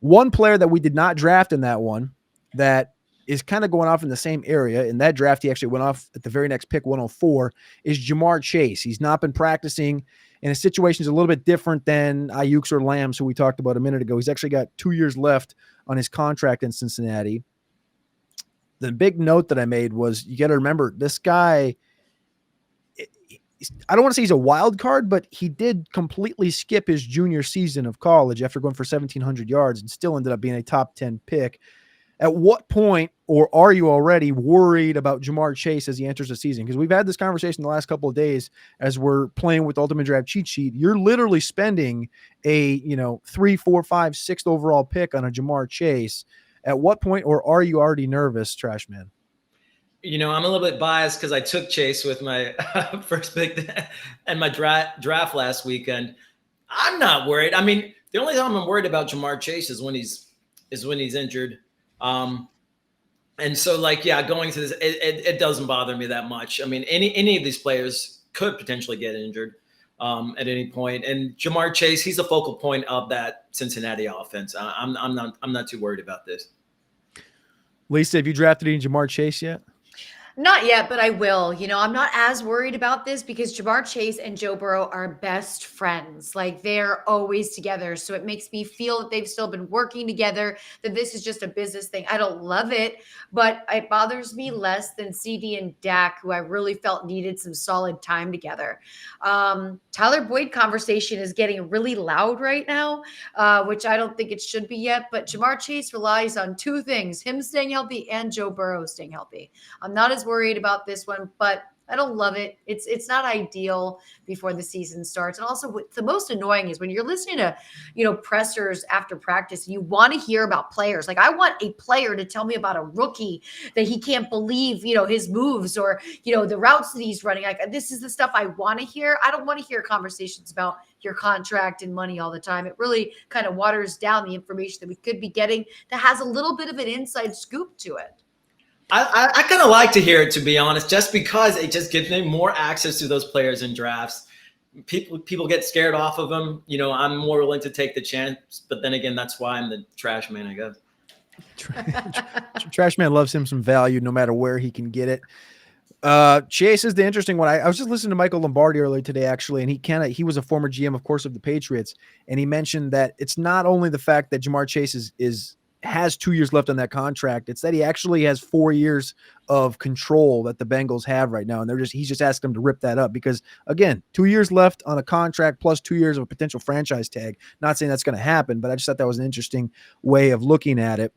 One player that we did not draft in that one that is kind of going off in the same area. In that draft, he actually went off at the very next pick, 104, is Jamar Chase. He's not been practicing, and his situation is a little bit different than Ayuk's or Lamb's, who we talked about a minute ago. He's actually got 2 years left on his contract in Cincinnati. The big note that I made was you got to remember this guy, I don't want to say he's a wild card, but he did completely skip his junior season of college after going for 1,700 yards and still ended up being a top 10 pick. At what point, or are you already worried about Jamar Chase as he enters the season? Because we've had this conversation the last couple of days as we're playing with Ultimate Draft Cheat Sheet. You're literally spending a 3, 4, 5, 6th overall pick on a Jamar Chase. At what point, or are you already nervous, Trash Man? I'm a little bit biased because I took Chase with my first pick and my draft last weekend. I'm not worried. I mean, the only time I'm worried about Jamar Chase is when he's injured. And so going to this, it doesn't bother me that much. I mean, any of these players could potentially get injured at any point. And Jamar Chase, he's the focal point of that Cincinnati offense. I'm not too worried about this. Lisa, have you drafted any Jamar Chase yet? Not yet, but I will. I'm not as worried about this because Jamar Chase and Joe Burrow are best friends. Like, they're always together. So it makes me feel that they've still been working together, that this is just a business thing. I don't love it, but it bothers me less than CD and Dak, who I really felt needed some solid time together. Tyler Boyd conversation is getting really loud right now, which I don't think it should be yet. But Jamar Chase relies on two things: him staying healthy and Joe Burrow staying healthy. I'm not as worried about this one, but I don't love it. It's not ideal before the season starts. And also, what's the most annoying is when you're listening to, pressers after practice, you want to hear about players. Like, I want a player to tell me about a rookie that he can't believe, his moves or, the routes that he's running. Like, this is the stuff I want to hear. I don't want to hear conversations about your contract and money all the time. It really kind of waters down the information that we could be getting that has a little bit of an inside scoop to it. I kind of like to hear it, to be honest, just because it just gives me more access to those players in drafts. People get scared off of them. I'm more willing to take the chance, but then again, that's why I'm the trash man, I guess. Trash man loves him some value no matter where he can get it. Chase is the interesting one. I was just listening to Michael Lombardi earlier today, actually, and he was a former GM, of course, of the Patriots, and he mentioned that it's not only the fact that Jamar Chase has 2 years left on that contract. It's that he actually has 4 years of control that the Bengals have right now. And he's just asked them to rip that up because, again, 2 years left on a contract plus 2 years of a potential franchise tag. Not saying that's going to happen, but I just thought that was an interesting way of looking at it.